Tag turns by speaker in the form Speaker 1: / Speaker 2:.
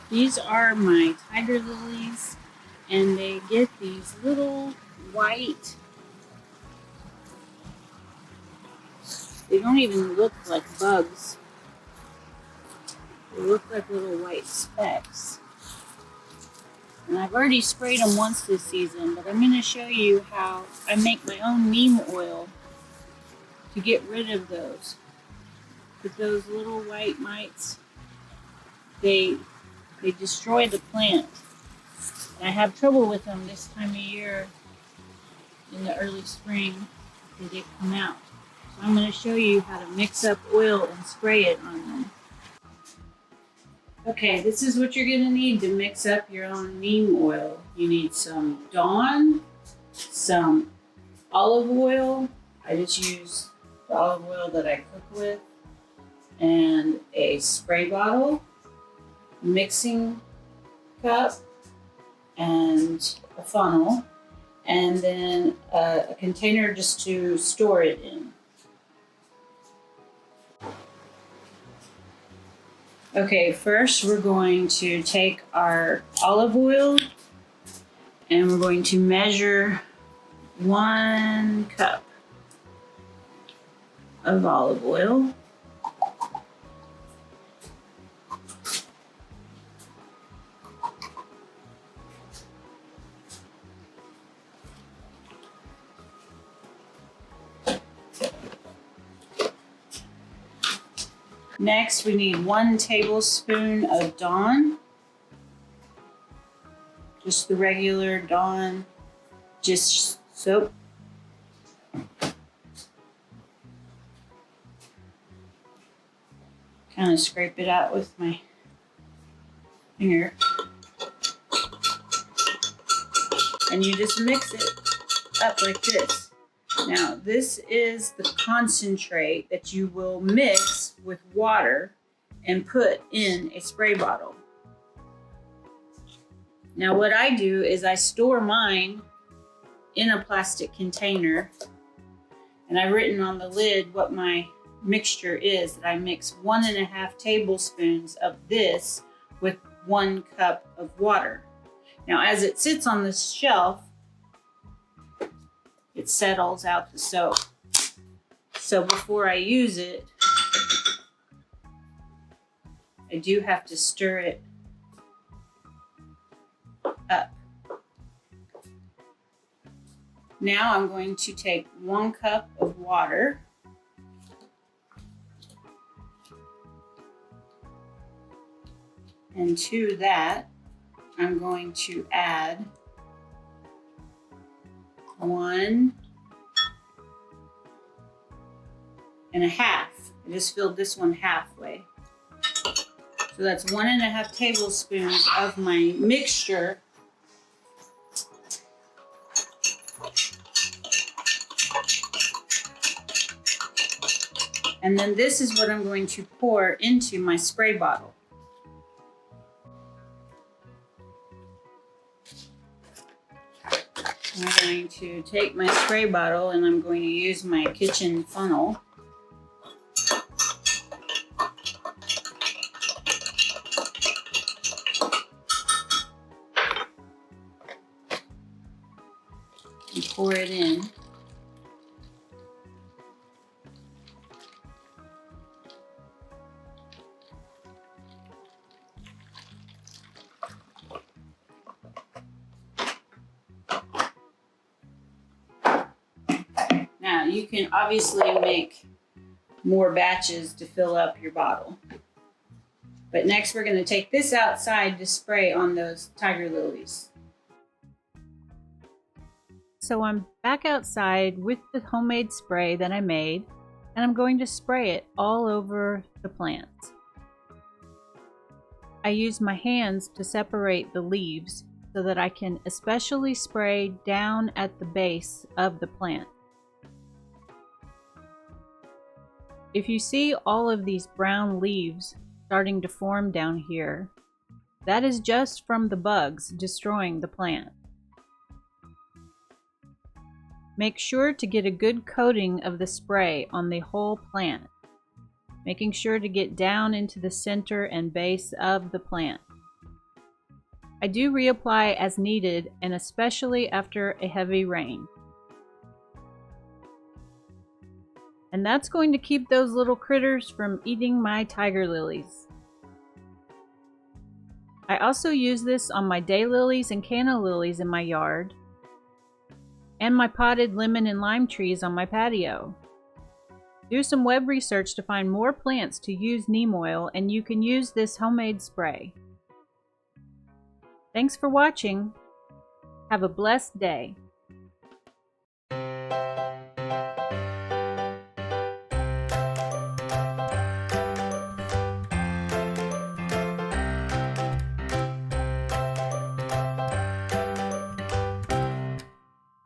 Speaker 1: These are my tiger lilies, and they get these little white, they don't even look like bugs. They look like little white specks. And I've already sprayed them once this season, but I'm going to show you how I make my own neem oil to get rid of those. But those little white mites, they destroy the plant. And I have trouble with them this time of year in the early spring because they come out. So I'm going to show you how to mix up oil and spray it on them. Okay, this is what you're going to need to mix up your own neem oil. You need some Dawn, some olive oil. I just use the olive oil that I cook with, and a spray bottle, mixing cup, and a funnel, and then a container just to store it in. Okay, first we're going to take our olive oil and we're going to measure 1 cup of olive oil. Next, we need 1 tablespoon of Dawn. Just the regular Dawn, just soap. Kind of scrape it out with my finger. And you just mix it up like this. Now, this is the concentrate that you will mix with water and put in a spray bottle. Now, what I do is I store mine in a plastic container, and I've written on the lid what my mixture is, that I mix 1.5 tablespoons of this with 1 cup of water. Now, as it sits on this shelf, it settles out the soap. So before I use it, I do have to stir it up. Now I'm going to take 1 cup of water, and to that I'm going to add 1.5. I just filled this one halfway. So that's 1.5 tablespoons of my mixture. And then this is what I'm going to pour into my spray bottle. I'm going to take my spray bottle and I'm going to use my kitchen funnel. And pour it in. Now, you can obviously make more batches to fill up your bottle. But next we're going to take this outside to spray on those tiger lilies. So I'm back outside with the homemade spray that I made, and I'm going to spray it all over the plants. I use my hands to separate the leaves so that I can especially spray down at the base of the plant. If you see all of these brown leaves starting to form down here, that is just from the bugs destroying the plant. Make sure to get a good coating of the spray on the whole plant, making sure to get down into the center and base of the plant. I do reapply as needed, and especially after a heavy rain. And that's going to keep those little critters from eating my tiger lilies. I also use this on my daylilies and canna lilies in my yard, and my potted lemon and lime trees on my patio. Do some web research to find more plants to use neem oil, and you can use this homemade spray. Thanks for watching. Have a blessed day.